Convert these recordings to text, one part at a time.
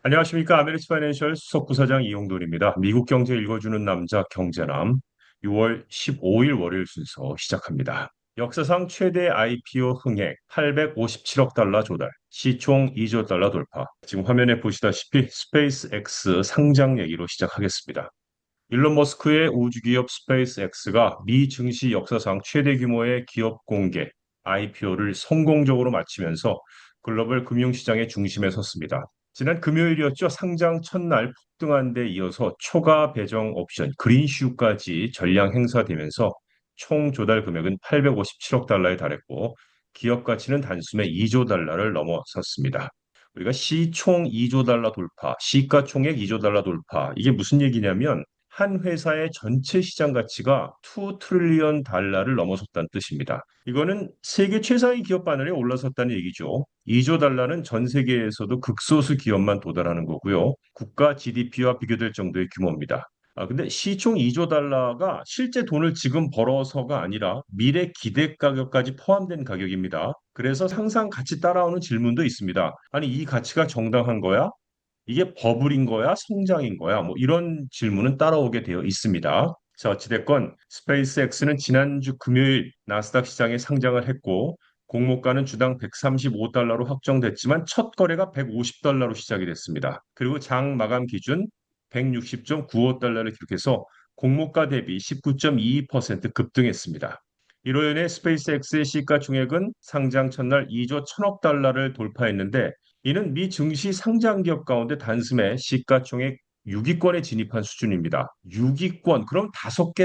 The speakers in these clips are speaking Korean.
안녕하십니까. 아메리츠 파이낸셜 수석부사장 이용돈입니다. 미국 경제 읽어주는 남자 경제남 6월 15일 월요일 순서 시작합니다. 역사상 최대 IPO 흥행 857억 달러 조달, 시총 2조 달러 돌파. 지금 화면에 보시다시피 스페이스 X 상장 얘기로 시작하겠습니다. 일론 머스크의 우주기업 스페이스X가 미 증시 역사상 최대 규모의 기업 공개 IPO를 성공적으로 마치면서 글로벌 금융시장의 중심에 섰습니다. 지난 금요일이었죠. 상장 첫날 폭등한 데 이어서 초과 배정 옵션 그린슈까지 전량 행사되면서 총 조달 금액은 857억 달러에 달했고 기업 가치는 단숨에 2조 달러를 넘어섰습니다. 우리가 시총 2조 달러 돌파, 시가총액 2조 달러 돌파. 이게 무슨 얘기냐면 한 회사의 전체 시장 가치가 2 트릴리언 달러를 넘어섰다는 뜻입니다. 이거는 세계 최상위 기업 반열에 올라섰다는 얘기죠. 2조 달러는 전 세계에서도 극소수 기업만 도달하는 거고요. 국가 GDP와 비교될 정도의 규모입니다. 근데 시총 2조 달러가 실제 돈을 지금 벌어서가 아니라 미래 기대 가격까지 포함된 가격입니다. 그래서 항상 같이 따라오는 질문도 있습니다. 아니, 이 가치가 정당한 거야? 이게 버블인 거야? 성장인 거야? 뭐 이런 질문은 따라오게 되어 있습니다. 자, 어찌됐건 스페이스X는 지난주 금요일 나스닥 시장에 상장을 했고 공모가는 주당 135달러로 확정됐지만 첫 거래가 150달러로 시작이 됐습니다. 그리고 장 마감 기준 160.95달러를 기록해서 공모가 대비 19.22% 급등했습니다. 이로 인해 스페이스X의 시가총액은 상장 첫날 2조 1천억 달러를 돌파했는데 이는 미 증시 상장 기업 가운데 단숨에 시가총액 6위권에 진입한 수준입니다. 6위권, 그럼 5개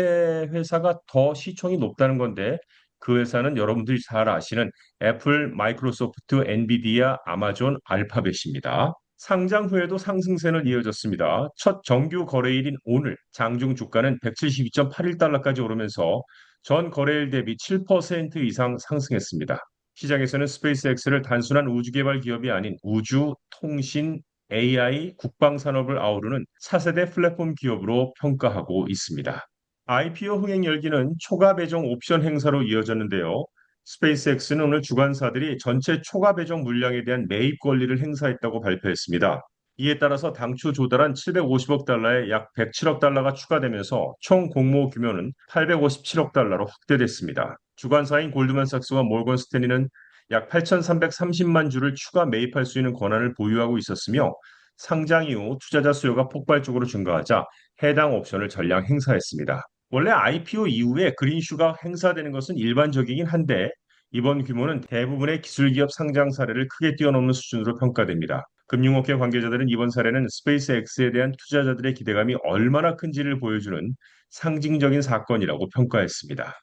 회사가 더 시총이 높다는 건데 그 회사는 여러분들이 잘 아시는 애플, 마이크로소프트, 엔비디아, 아마존, 알파벳입니다. 상장 후에도 상승세는 이어졌습니다. 첫 정규 거래일인 오늘 장중 주가는 172.81달러까지 오르면서 전 거래일 대비 7% 이상 상승했습니다. 시장에서는 스페이스X를 단순한 우주 개발 기업이 아닌 우주, 통신, AI, 국방 산업을 아우르는 차세대 플랫폼 기업으로 평가하고 있습니다. IPO 흥행 열기는 초과 배정 옵션 행사로 이어졌는데요. 스페이스X는 오늘 주관사들이 전체 초과 배정 물량에 대한 매입 권리를 행사했다고 발표했습니다. 이에 따라서 당초 조달한 750억 달러에 약 107억 달러가 추가되면서 총 공모 규모는 857억 달러로 확대됐습니다. 주관사인 골드만삭스와 몰건 스탠리는 약 8,330만 주를 추가 매입할 수 있는 권한을 보유하고 있었으며 상장 이후 투자자 수요가 폭발적으로 증가하자 해당 옵션을 전량 행사했습니다. 원래 IPO 이후에 그린슈가 행사되는 것은 일반적이긴 한데 이번 규모는 대부분의 기술기업 상장 사례를 크게 뛰어넘는 수준으로 평가됩니다. 금융업계 관계자들은 이번 사례는 스페이스X에 대한 투자자들의 기대감이 얼마나 큰지를 보여주는 상징적인 사건이라고 평가했습니다.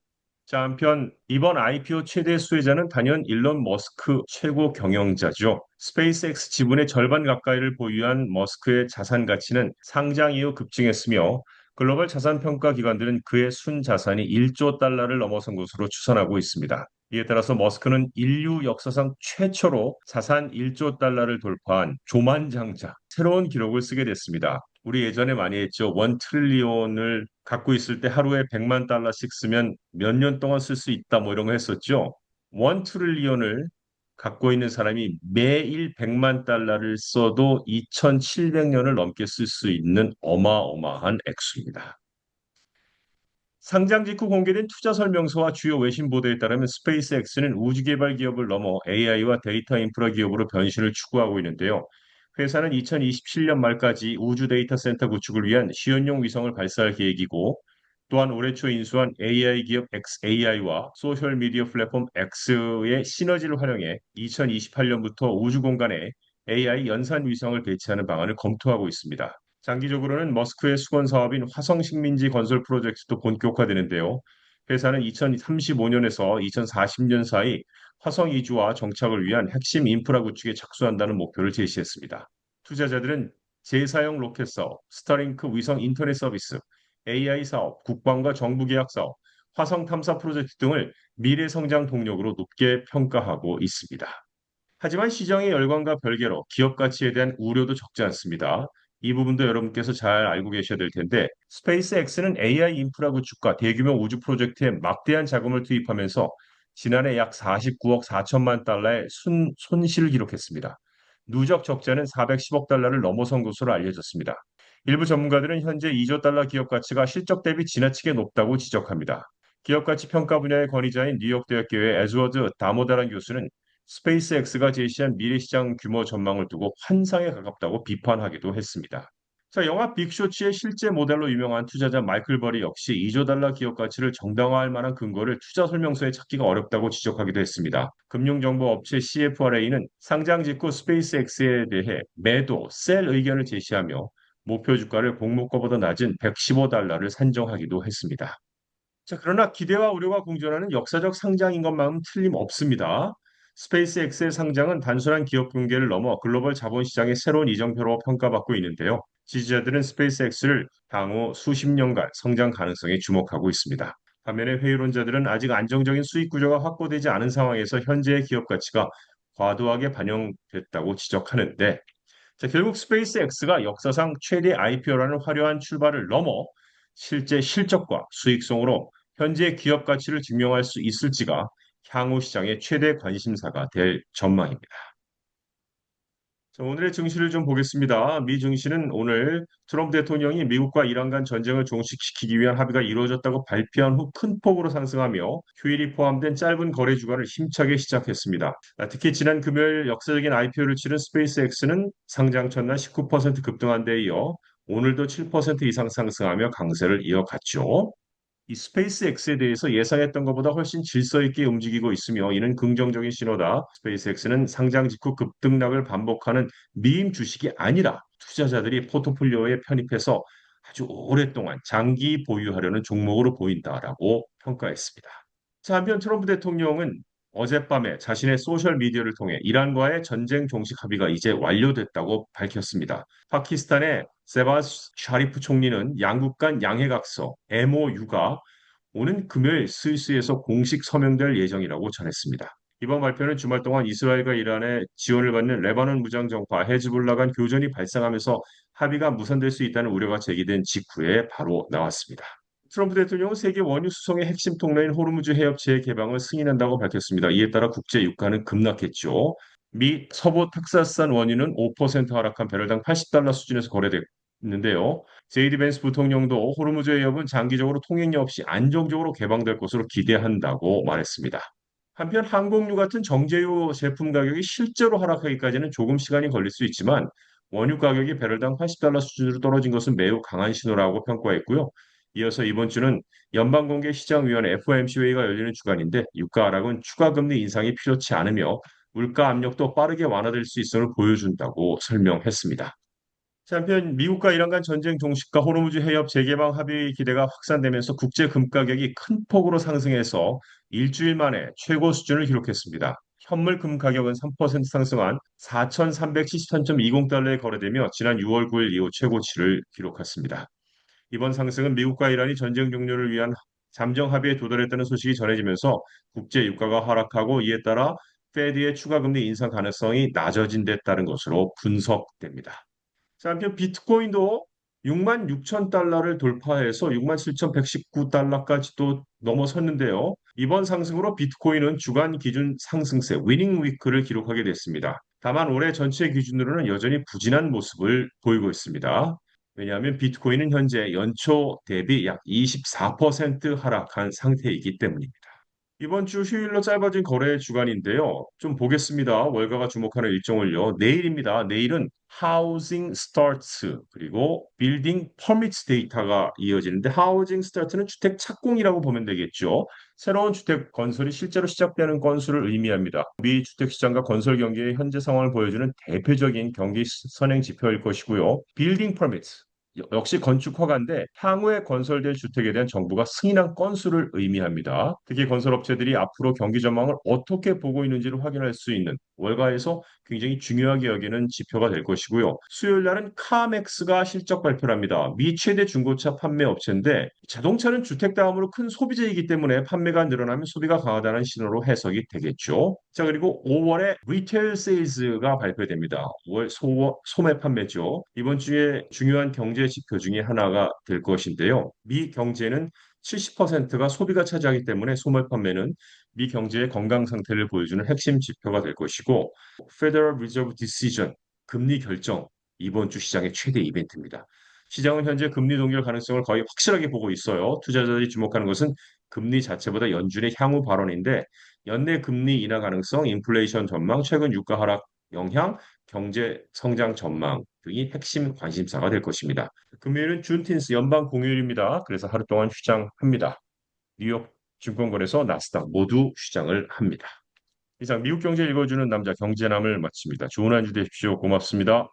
자, 한편 이번 IPO 최대 수혜자는 단연 일론 머스크 최고 경영자죠. 스페이스X 지분의 절반 가까이를 보유한 머스크의 자산 가치는 상장 이후 급증했으며 글로벌 자산 평가 기관들은 그의 순자산이 1조 달러를 넘어선 것으로 추산하고 있습니다. 이에 따라서 머스크는 인류 역사상 최초로 자산 1조 달러를 돌파한 조만장자, 새로운 기록을 쓰게 됐습니다. 우리 예전에 많이 했죠. 1 트릴리온을 갖고 있을 때 하루에 100만 달러씩 쓰면 몇 년 동안 쓸 수 있다 뭐 이런 거 했었죠. 1 트릴리온을 갖고 있는 사람이 매일 100만 달러를 써도 2700년을 넘게 쓸 수 있는 어마어마한 액수입니다. 상장 직후 공개된 투자 설명서와 주요 외신 보도에 따르면 스페이스X는 우주 개발 기업을 넘어 AI와 데이터 인프라 기업으로 변신을 추구하고 있는데요. 회사는 2027년 말까지 우주 데이터 센터 구축을 위한 시연용 위성을 발사할 계획이고 또한 올해 초 인수한 AI 기업 xAI와 소셜 미디어 플랫폼 X의 시너지를 활용해 2028년부터 우주 공간에 AI 연산 위성을 배치하는 방안을 검토하고 있습니다. 장기적으로는 머스크의 수건 사업인 화성 식민지 건설 프로젝트도 본격화되는데요. 회사는 2035년에서 2040년 사이 화성 이주와 정착을 위한 핵심 인프라 구축에 착수한다는 목표를 제시했습니다. 투자자들은 재사용 로켓 사업, 스타링크 위성 인터넷 서비스, AI 사업, 국방과 정부 계약 사업, 화성 탐사 프로젝트 등을 미래 성장 동력으로 높게 평가하고 있습니다. 하지만 시장의 열광과 별개로 기업 가치에 대한 우려도 적지 않습니다. 이 부분도 여러분께서 잘 알고 계셔야 될 텐데, 스페이스X는 AI 인프라 구축과 대규모 우주 프로젝트에 막대한 자금을 투입하면서 지난해 약 49억 4천만 달러의 손실을 기록했습니다. 누적 적자는 410억 달러를 넘어선 것으로 알려졌습니다. 일부 전문가들은 현재 2조 달러 기업 가치가 실적 대비 지나치게 높다고 지적합니다. 기업 가치 평가 분야의 권위자인 뉴욕대학교의 에즈워드 다모다란 교수는 스페이스X가 제시한 미래 시장 규모 전망을 두고 환상에 가깝다고 비판하기도 했습니다. 자, 영화 빅쇼츠의 실제 모델로 유명한 투자자 마이클 버리 역시 2조 달러 기업 가치를 정당화할 만한 근거를 투자 설명서에 찾기가 어렵다고 지적하기도 했습니다. 금융정보업체 CFRA는 상장 직후 스페이스X에 대해 매도, 셀 의견을 제시하며 목표 주가를 공모가보다 낮은 115달러를 산정하기도 했습니다. 자, 그러나 기대와 우려가 공존하는 역사적 상장인 것만은 틀림없습니다. 스페이스X의 상장은 단순한 기업 공개를 넘어 글로벌 자본시장의 새로운 이정표로 평가받고 있는데요. 지지자들은 스페이스X를 향후 수십 년간 성장 가능성에 주목하고 있습니다. 반면에 회의론자들은 아직 안정적인 수익 구조가 확보되지 않은 상황에서 현재의 기업 가치가 과도하게 반영됐다고 지적하는데, 자, 결국 스페이스X가 역사상 최대 IPO라는 화려한 출발을 넘어 실제 실적과 수익성으로 현재 기업 가치를 증명할 수 있을지가 향후 시장의 최대 관심사가 될 전망입니다. 자, 오늘의 증시를 좀 보겠습니다. 미 증시는 오늘 트럼프 대통령이 미국과 이란 간 전쟁을 종식시키기 위한 합의가 이루어졌다고 발표한 후 큰 폭으로 상승하며 휴일이 포함된 짧은 거래 주간을 힘차게 시작했습니다. 특히 지난 금요일 역사적인 IPO를 치른 스페이스X는 상장 첫날 19% 급등한 데 이어 오늘도 7% 이상 상승하며 강세를 이어갔죠. 이 스페이스X에 대해서 예상했던 것보다 훨씬 질서 있게 움직이고 있으며 이는 긍정적인 신호다. 스페이스X는 상장 직후 급등락을 반복하는 미임 주식이 아니라 투자자들이 포트폴리오에 편입해서 아주 오랫동안 장기 보유하려는 종목으로 보인다라고 평가했습니다. 자, 한편 트럼프 대통령은 어젯밤에 자신의 소셜 미디어를 통해 이란과의 전쟁 종식 합의가 이제 완료됐다고 밝혔습니다. 파키스탄의 세바스 샤리프 총리는 양국 간 양해각서 MOU가 오는 금요일 스위스에서 공식 서명될 예정이라고 전했습니다. 이번 발표는 주말 동안 이스라엘과 이란의 지원을 받는 레바논 무장정파 헤즈볼라 간 교전이 발생하면서 합의가 무산될 수 있다는 우려가 제기된 직후에 바로 나왔습니다. 트럼프 대통령은 세계 원유 수송의 핵심 통로인 호르무즈 해협 재개방을 승인한다고 밝혔습니다. 이에 따라 국제 유가는 급락했죠. 미 서부 텍사스산 원유는 5% 하락한 배럴당 80달러 수준에서 거래됐는데요. 제이디 벤스 부통령도 호르무즈 해협은 장기적으로 통행료 없이 안정적으로 개방될 것으로 기대한다고 말했습니다. 한편 항공유 같은 정제유 제품 가격이 실제로 하락하기까지는 조금 시간이 걸릴 수 있지만 원유 가격이 배럴당 80달러 수준으로 떨어진 것은 매우 강한 신호라고 평가했고요. 이어서 이번 주는 연방공개시장위원회 FOMC 회의가 열리는 주간인데 유가 하락은 추가 금리 인상이 필요치 않으며 물가 압력도 빠르게 완화될 수 있음을 보여준다고 설명했습니다. 자, 한편 미국과 이란 간 전쟁 종식과 호르무즈 해협 재개방 합의 기대가 확산되면서 국제 금 가격이 큰 폭으로 상승해서 일주일 만에 최고 수준을 기록했습니다. 현물 금 가격은 3% 상승한 4,373.20달러에 거래되며 지난 6월 9일 이후 최고치를 기록했습니다. 이번 상승은 미국과 이란이 전쟁 종료를 위한 잠정 합의에 도달했다는 소식이 전해지면서 국제 유가가 하락하고 이에 따라 페드의 추가 금리 인상 가능성이 낮아진 데 따른 것으로 분석됩니다. 자, 한편 비트코인도 6만 6천 달러를 돌파해서 6만 7,119달러까지도 넘어섰는데요. 이번 상승으로 비트코인은 주간 기준 상승세 위닝 위크를 기록하게 됐습니다. 다만 올해 전체 기준으로는 여전히 부진한 모습을 보이고 있습니다. 왜냐하면 비트코인은 현재 연초 대비 약 24% 하락한 상태이기 때문입니다. 이번 주 휴일로 짧아진 거래 주간인데요. 좀 보겠습니다. 월가가 주목하는 일정을요. 내일입니다. 내일은 Housing Starts 그리고 Building Permits 데이터가 이어지는데 Housing Starts는 주택 착공이라고 보면 되겠죠. 새로운 주택 건설이 실제로 시작되는 건수를 의미합니다. 미 주택 시장과 건설 경기의 현재 상황을 보여주는 대표적인 경기 선행 지표일 것이고요. Building Permits 역시 건축 허가인데 향후에 건설될 주택에 대한 정부가 승인한 건수를 의미합니다. 특히 건설업체들이 앞으로 경기 전망을 어떻게 보고 있는지를 확인할 수 있는 월가에서 굉장히 중요하게 여기는 지표가 될 것이고요. 수요일 날은 카맥스가 실적 발표를 합니다. 미 최대 중고차 판매 업체인데 자동차는 주택 다음으로 큰 소비재이기 때문에 판매가 늘어나면 소비가 강하다는 신호로 해석이 되겠죠. 자, 그리고 5월에 리테일 세일즈가 발표됩니다. 5월 소매 판매죠. 이번 주에 중요한 경제 지표 중에 하나가 될 것인데요. 미 경제는 70%가 소비가 차지하기 때문에 소매 판매는 미 경제의 건강 상태를 보여주는 핵심 지표가 될 것이고, Federal Reserve Decision, 금리 결정, 이번 주 시장의 최대 이벤트입니다. 시장은 현재 금리 동결 가능성을 거의 확실하게 보고 있어요. 투자자들이 주목하는 것은 금리 자체보다 연준의 향후 발언인데, 연내 금리 인하 가능성, 인플레이션 전망, 최근 유가 하락 영향, 경제 성장 전망 등이 핵심 관심사가 될 것입니다. 금요일은 준틴스 연방 공휴일입니다. 그래서 하루 동안 휴장합니다. 뉴욕 증권거래소 나스닥 모두 휴장을 합니다. 이상 미국 경제 읽어주는 남자 경제남을 마칩니다. 좋은 한 주 되십시오. 고맙습니다.